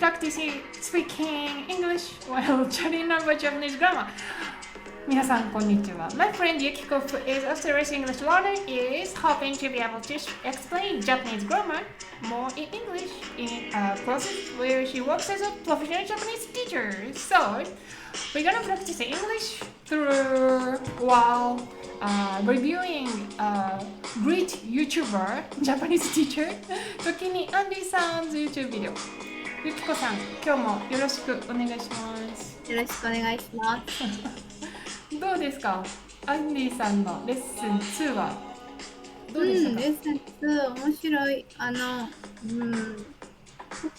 practicing speaking English while studying Japanese grammar. 皆さんこんにちは。My friend Yukiko, who is a serious English learner, is hoping to be able to explain Japanese grammar more in English in a process where she works as a professional Japanese teacher. So, we're gonna practice English through while reviewing a great YouTuber, Japanese teacher, ToKini Andy-san's YouTube video. Yukiko さん、今日もよろしくお願いします。よろしくお願いします。どうですか？アンディさんのレッスン2はどうでしたか？レッスン2面白い。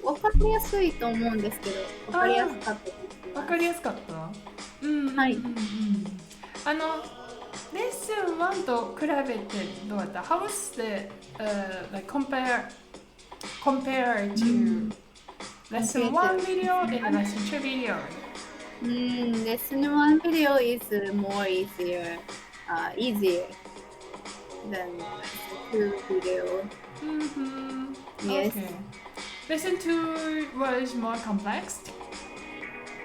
わかりやすいと思うんですけど、わかりやすかったです。わかりやすかった？はい。レッスン1と比べてどうだった？ How was the like compare to lesson 1 video and lesson 2 video? Lesson 1 video is more easier than lesson 2 video. Yes. Okay. Lesson 2 was more complex?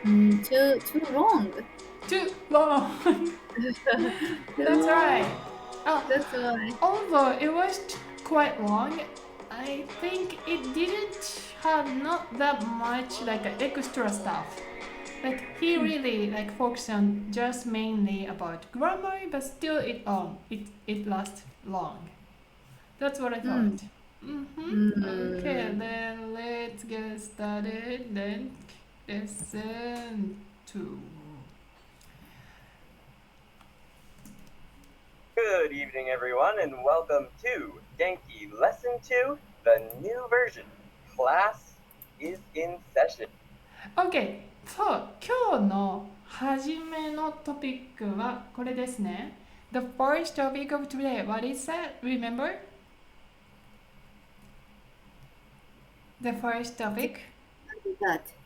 Too long. Too long. That's right. That's why. Although it was quite long, I think it didn't have not that much like extra stuff. Like he really like focused on just mainly about grammar, but still it lasts long. That's what I thought. Okay, then let's get started. Then lesson 2. Good evening, everyone, and welcome to Genki Lesson 2, the new version. Class is in session. Okay, そう、今日の初めのトピックはこれですね。The first topic of today, what is that? Remember? The first topic?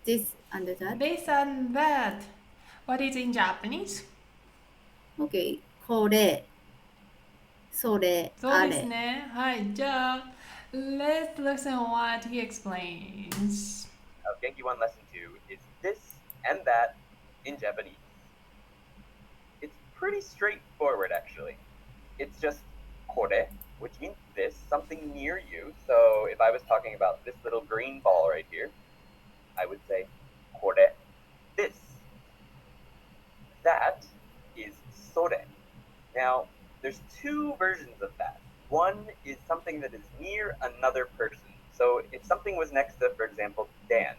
This and that. This and that. What is in Japanese? Okay. これ、それ、そうですね。はい、じゃあ、let's listen what he explains. Genki1 Lesson 2 is this and that in Japanese. It's pretty straightforward, actually. It's just これ, which means this, something near you. So if I was talking about this little green ball right here, I would say これ, this. That is それ. Now, there's two versions of that. One is something that is near another person. So if something was next to, for example, Dan,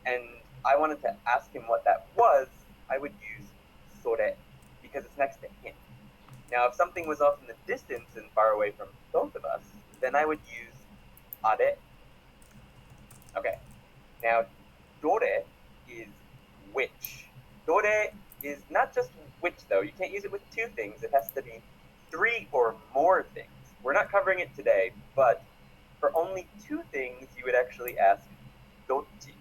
and I wanted to ask him what that was, I would use それ because it's next to him. Now, if something was off in the distance and far away from both of us, then I would use あれ. Okay. Now, どれ is which. どれ is not just which, though. You can't use it with two things. It has to be three or more things. We're not covering it today, but for only two things, you would actually ask どっち,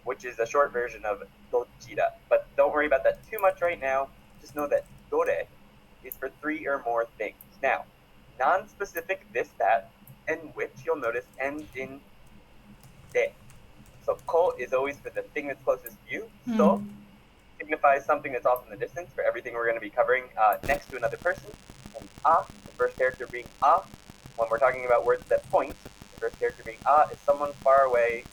which is a short version of どっちだ. But don't worry about that too much right now. Just know that どれ is for three or more things. Now, non-specific this, that, and which, you'll notice, ends in de. So, ko is always for the thing that's closest to you. So signifies something that's off in the distance for everything we're going to be covering next to another person. And a, the first character being a, when we're talking about words that point, the first character being a is someone far away,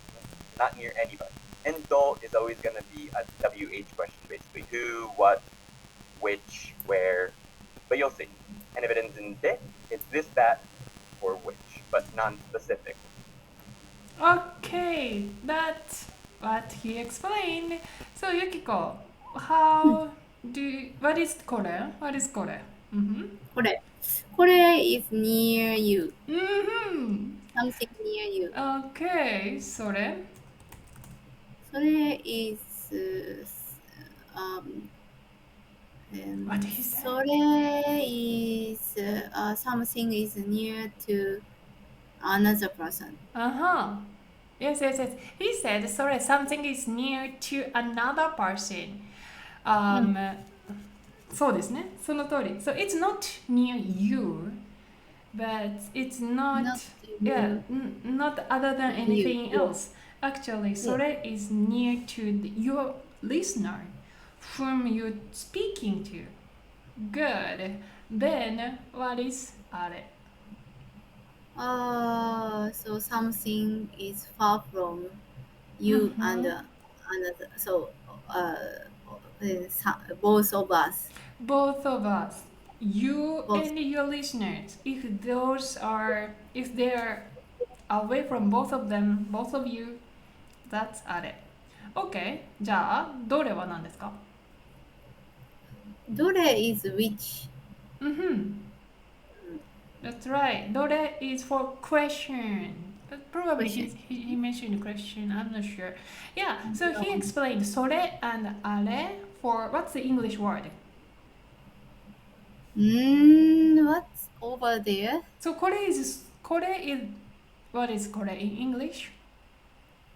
not near anybody. And do is always going to be a WH question, basically. Who, what, which, where, but you'll see. And if it ends in de, it's this, that, or which, but non-specific. Okay, that's what he explained. So Yukiko, what is これ? What is これ? これ is near you. Something near you. Okay, それ is What is that? それ is something is near to another person. Yes. He said, sorry, something is near to another person. そうですね。その通り。So it's not near you, but it's not, not other than anything else. Actually, それ is near to your listener whom you're speaking to. Good. Then, what is あれ? So something is far from you and another. So both of us. Both of us. You Both. and your listeners. If they're away from both of them, both of you, that's あれ. Okay. じゃあ、どれは何ですか? どれ is which. That's right. どれ is for question. But probably Question. he mentioned question. I'm not sure. Yeah. So he explained それ and あれ for what's the English word? What's over there? So これ is what is これ in English?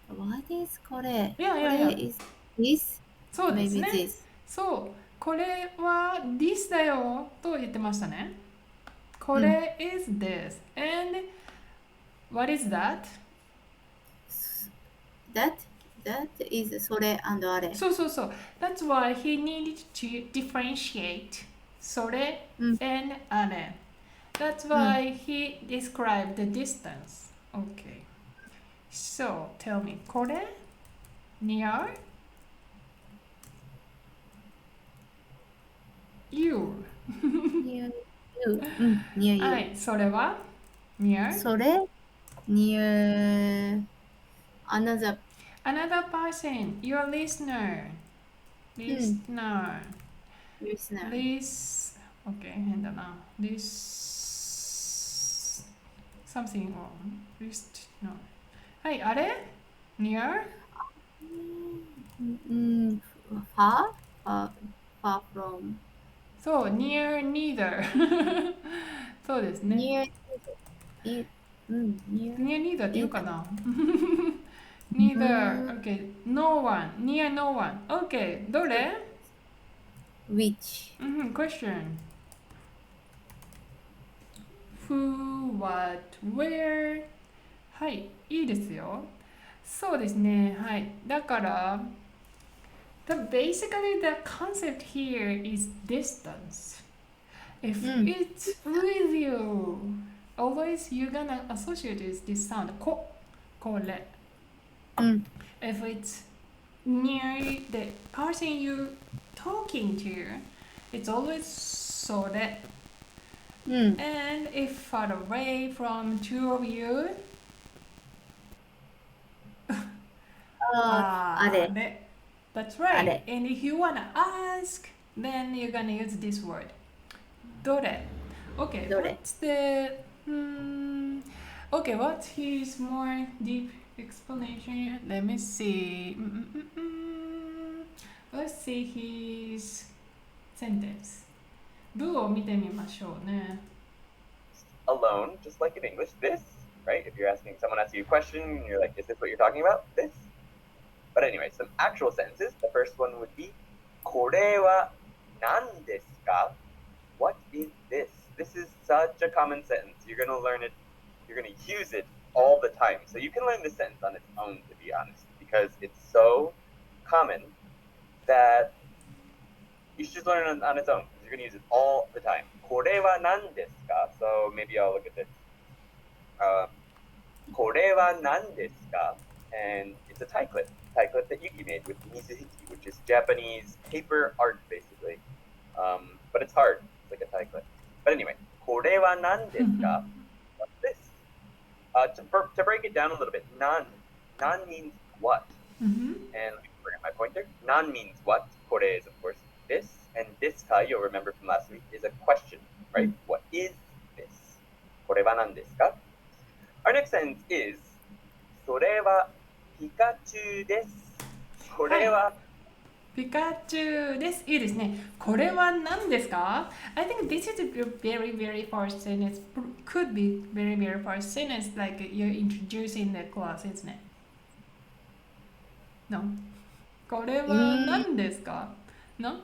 What is これ? Yeah, こ yeah, れ yeah. is this? そうです Maybe ね。 this. そう。これは this だよと言ってましたね。これ is this. And what is that? That is それ and あれ。そうそうそう。That's why he needed to differentiate それ and あれ。That's why he described the distance. Okay. So, tell me, これ near you. near you. Near you. はい、それは near それ near another another person, your listener. Listener. listener. Okay, 変だな。something wrong. No. はい、あれ near Far? Far from. そう、near neither. そうですね。 Near. Near. near neither って言うかな neither. Okay, no one. Near no one. Okay, どれ Which? question. Who, what, where. はい、いいですよ。そうですね。はい。だから、basically the concept here is distance. If it's with you, always you're gonna associate with this sound. これ. If it's near the person you're talking to, it's always それ. And if far away from two of you, あれ. That's right. あれ. And if you wanna ask, then you're gonna use this word. どれ. Okay, どれ. what's the okay, what's his more deep explanation? Let me see. Let's see his sentence. 文を見てみましょうね。Alone, just like in English, this, right? If you're asking someone asks you a question and you're like, is this what you're talking about? This. But anyway, some actual sentences. The first one would be これは何ですか? What is this? This is such a common sentence. You're going to learn it. You're going to use it all the time. So you can learn this sentence on its own, to be honest, because it's so common that you should just learn it on its own. You're going to use it all the time. これは何ですか? So maybe I'll look at this. これは何ですか? And it's a tie clip that Yuki made with mizuhiki, which is Japanese paper art, basically. But it's hard. It's like a tie clip. But anyway, これは何ですか? What's this? To break it down a little bit, nan means what? And let me bring up my pointer. Nan means what? これ is, of course, this. And this ka, you'll remember from last week, is a question, right? What is this? これは何ですか? Our next sentence is それはピカチュウです。それは、ピカチュウです。いいですね。これは何ですか? I think this is a very, very first sentence. Could be very, very first sentence like you're introducing the class, isn't it? No. これは何ですか? No?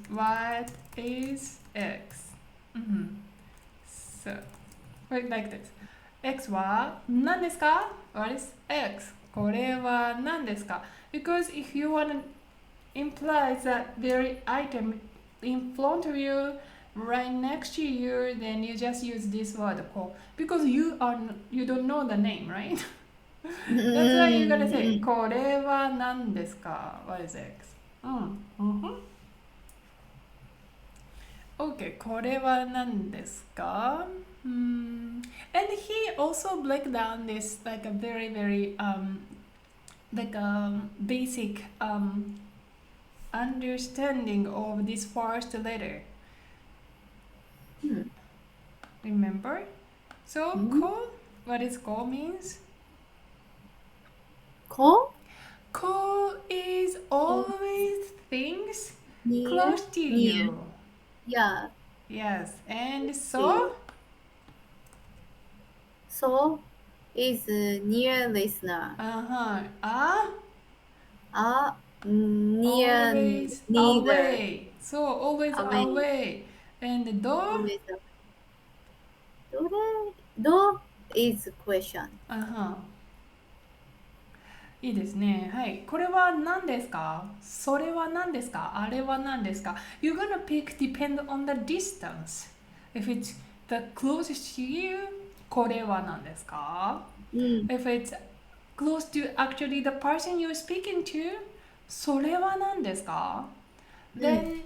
What is X? So, like this. X は何ですか What is X? これは何ですか Because if you want to imply that very item in front of you, right next to you, then you just use this word because you don't know the name, right? That's why you're gonna say これは何ですか What is X? Okay, これは何ですか And he also break down this like a very very like a basic understanding of this first letter. Remember? So ko, what is ko means? Ko? Ko is always things Near? close to you. Yeah. Yes, and so So is near listener. Near always neither. away. So always Away. away. And do Always do is question. いいですね。はい。これは何ですかそれは何ですかあれは何ですか You're gonna pick depend on the distance. If it's the closest to you, これは何ですか If it's close to actually the person you're speaking to, それは何ですか Then,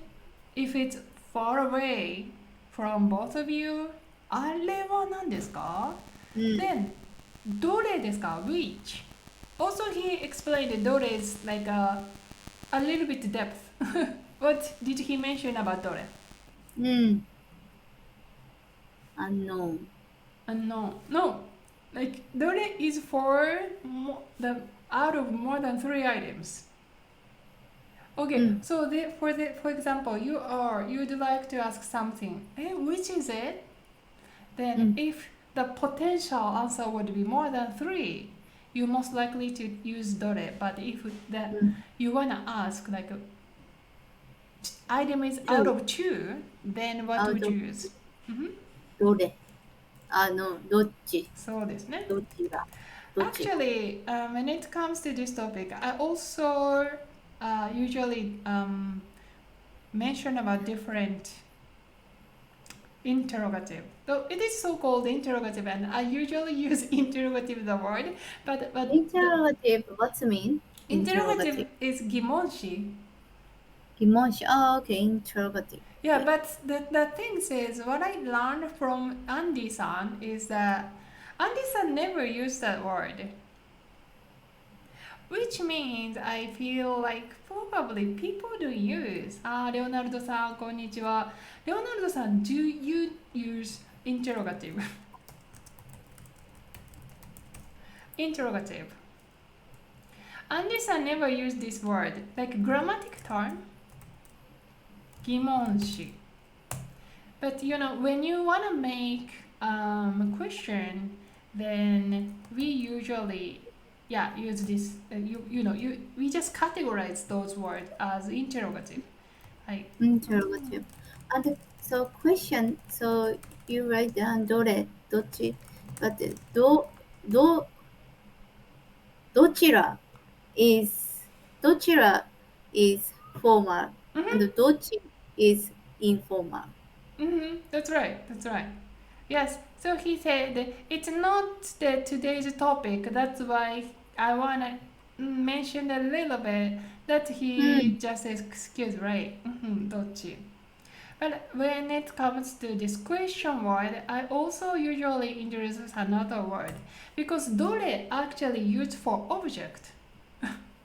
if it's far away from both of you, あれは何ですか Then, どれですか Which? Also, he explained dore is like a little bit depth. What did he mention about dore? Unknown. Unknown. No, like dore is for the out of more than 3 items. Okay, so for example, you'd like to ask something. Which is it? Then if the potential answer would be more than 3, you're most likely to use dore. But if that you wanna ask like item is out of 2, then what would you use? どれどっちそうですね。どっちがどっちが Actually, when it comes to this topic, I also usually mention about different interrogative. So it is so-called interrogative, and I usually use interrogative the word, but Interrogative, what's mean? interrogative is 疑問詞. 疑問詞 okay, interrogative. Yeah, but the thing is, what I learned from Andy-san is that Andy-san never used that word. Which means I feel like probably people do use. レオナルドさん、こんにちは。レオナルドさん、do you use interrogative? Interrogative. Andy-san never used this word. Like grammatic term. 疑問詞. But you know, when you want to make a question, then we usually use this. We just categorize those words as interrogative. Interrogative. And so question, so you write down どれどっち but どちら is どちら is formal and どっち is informal. That's right. That's right. Yes. So he said it's not today's topic. That's why I wanna mention a little bit that he just excused, right? どっち But when it comes to this question word, I also usually introduce another word because どれ actually used for object.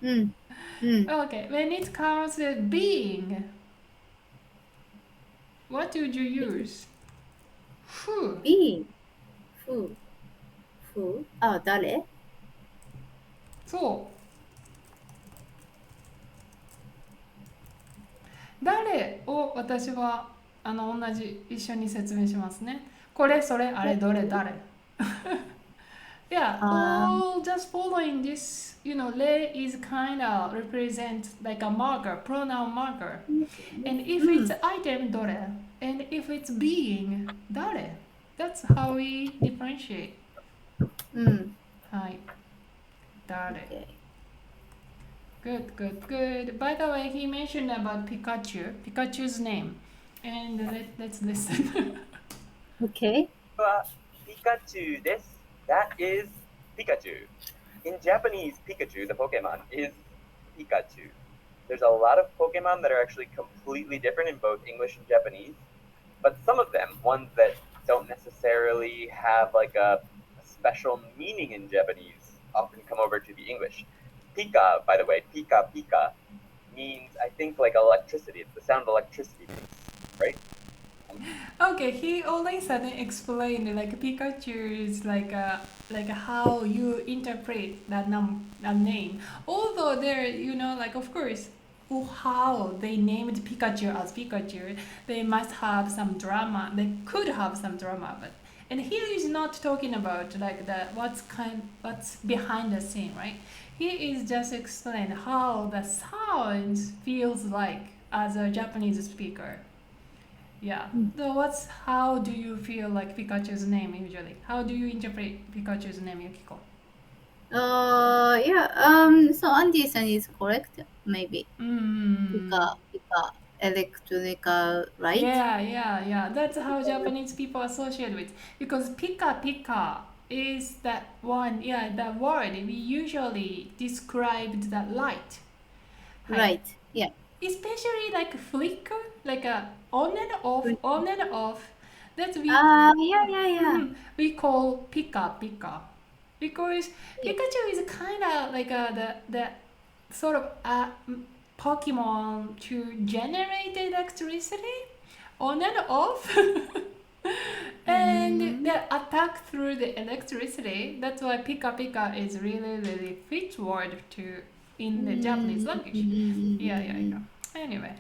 Okay, when it comes to being, what would you use? Who? Being. Who? 誰そう。誰を私は同じ一緒に説明しますね。これ、それ、あれ、どれ、誰。Yeah, all just following this, le is kind of represent like a marker, pronoun marker. And if it's item, どれ and if it's being, 誰 That's how we differentiate. Mm. はい。誰 Okay. Good, good, good. By the way, he mentioned about Pikachu's name. And let's listen. Okay. Pikachu desu. That is Pikachu. In Japanese, Pikachu, the Pokemon, is Pikachu. There's a lot of Pokemon that are actually completely different in both English and Japanese, but some of them, ones that don't necessarily have like a special meaning in Japanese, often come over to the English. Pika, by the way, Pika Pika, means I think like electricity. It's the sound electricity makes, right? Okay, he only suddenly explained like Pikachu is like how you interpret that name. Although there, like of course, how they named Pikachu as Pikachu, they must have some drama. They could have some drama, but and here is not talking about like the what's behind the scene, right? He is just explain how the sound feels like as a Japanese speaker. Yeah. So how do you feel like Pikachu's name usually? How do you interpret Pikachu's name, Yukiko? Yeah. So Andy-san is correct. Maybe Mm. Pika electronical light. Yeah. That's how Japanese people associate with because pika pika is that one. Yeah, that word we usually described that light. Hi. Right. Yeah. Especially like flicker, like a on and off. That Yeah. we call pika pika because Yeah. Pikachu is kind of like the sort of Pokemon to generate electricity on and off. And Mm-hmm. the attack through the electricity. That's why pika pika is really fit word to in the Japanese language. Yeah. Anyway.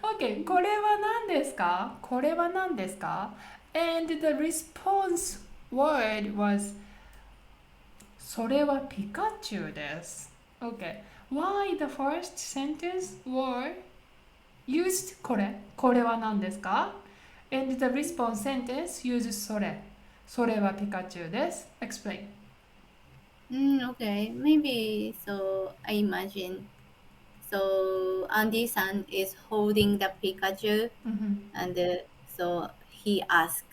Okay, これは何ですか？これは何ですか？ And the response word was それはピカチュウです。Okay, why the first sentence were used これ？これは何ですか？ And the response sentence used それ。それはピカチュウです。Explain. Okay. Maybe so. I imagine. So Andy-san is holding the Pikachu, and so he asked,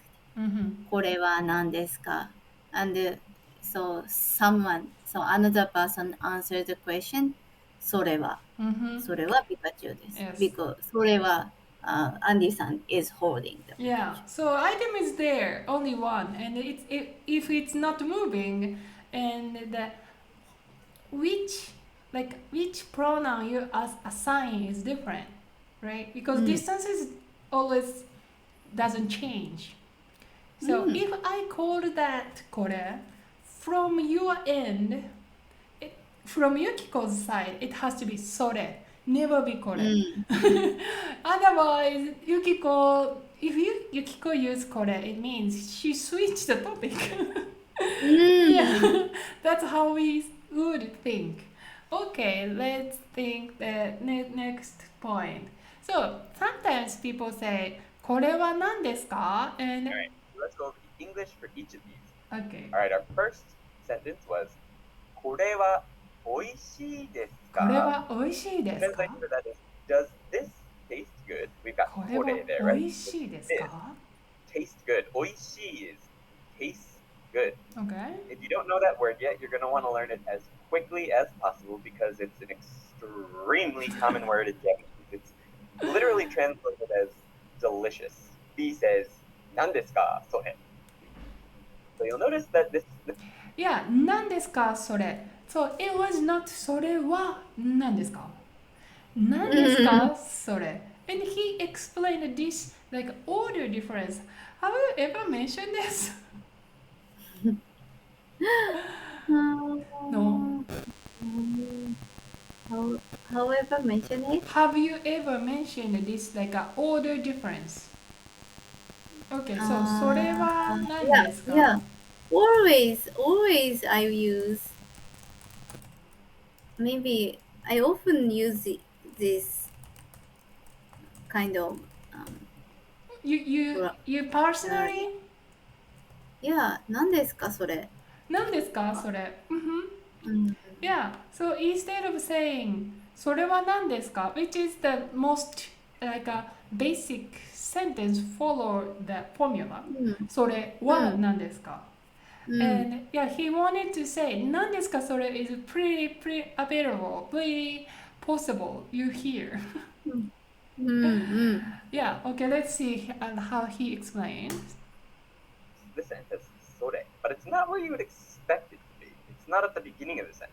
これは何ですか? And so another person answered the question, それはピカチュウです。Yes. Because それは Andy-san is holding the Yeah, Pikachu. so item is there, only one, and if it's not moving, and which which pronoun you assign is different, right? Because distances always doesn't change. So if I call that これ from your end, from Yukiko's side, it has to be それ, never be これ. Otherwise, if Yukiko use これ, it means she switched the topic. Yeah, that's how we would think. Okay, let's think the next point. So sometimes people say これは何ですか? And All right, let's go over the English for each of these. okay. All right, our first sentence was これは美味しいですか?これは美味しいですか? Translation for that is, does this taste good? We've got これは kore there, right? 美味しいですか? Taste good. Oishii is tastes good. Okay. If you don't know that word yet, you're going to want to learn it as quickly as possible because it's an extremely common word in Japanese. It's literally translated as delicious. B says, 何ですか? Sore. So you'll notice that this Yeah, 何ですかそれ? So it was not それは何ですか? 何ですかそれ? And he explained this like order difference. Have you ever mentioned this? No. However, mention it. Have you ever mentioned this like a order difference? Okay, so それは何ですか? Yeah. Always I use. Maybe I often use this kind of. You personally? いや、何ですかそれ。何ですかそれ。うん。Yeah, so instead of saying それは何ですか which is the most like a basic sentence follow the formula うん。それは何ですか、うん。and yeah, he wanted to say 何ですかそれ is pretty available, pretty possible, you hear うん。うん。yeah, okay, let's see and how he explains. This sentence says それ, but it's not where you would expect it to be. It's not at the beginning of the sentence.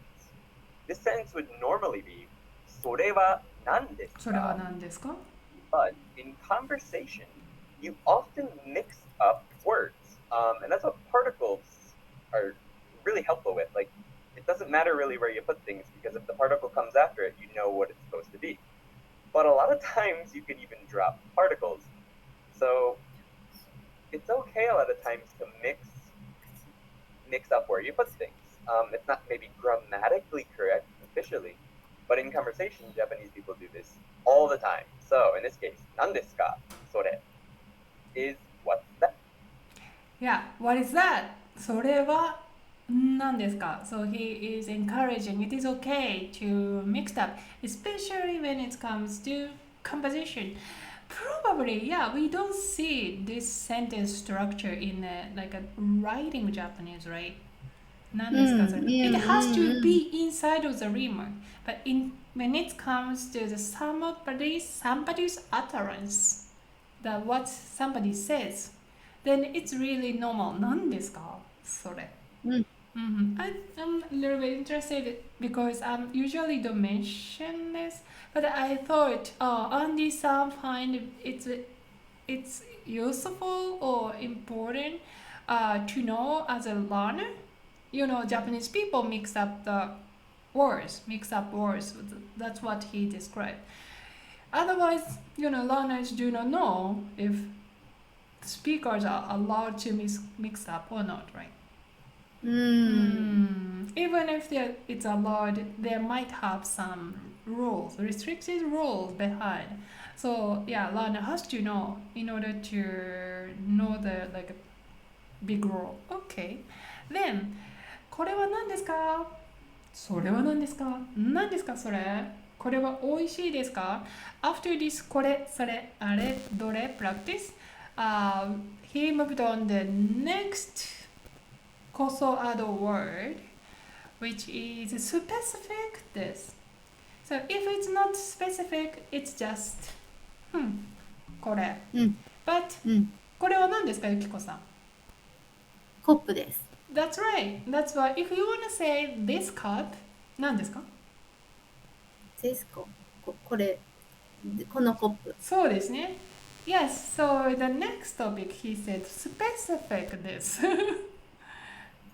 This sentence would normally be それは何ですか?それは何ですか But in conversation, you often mix up words. And that's what particles are really helpful with. Like, it doesn't matter really where you put things because if the particle comes after it, you know what it's supposed to be. But a lot of times you can even drop particles. So it's okay a lot of times to mix up where you put things. It's not maybe grammatically correct officially, but in conversation, Japanese people do this all the time. So in this case, 何ですか?それ is what's that? Yeah, what is that? それは何ですか So he is encouraging it is okay to mix up, especially when it comes to composition. Probably, yeah, we don't see this sentence structure in like a writing Japanese, right? 何ですかそれ It has to be inside of the remark, but when it comes to the somebody's utterance, that what somebody says, then it's really normal. 何ですかそれ。I'm a little bit interested because I usually don't mention this, but I thought, Andy-san find it's useful or important to know as a learner. You know, Japanese people mix up words. That's what he described. Otherwise, you know, learners do not know if speakers are allowed to mix up or not, right? Even if it's allowed, there might have some rules, restricted rules behind. So yeah, learner has to know in order to know the like big rule. Okay. Then これは何ですかそれは何ですか何ですかそれこれは美味しいですか After this これ、それ、あれ、どれ practice, he moved on the next こそアド word, which is specific です。So if it's not specific, it's just これ。But これは何ですかゆきこさんコップです。That's right. That's why if you want to say this cup, 何ですかですかこれ、このコップ。そうですね。Yes, so the next topic he said specific this.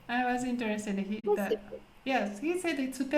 I was interested. Yes, he said it's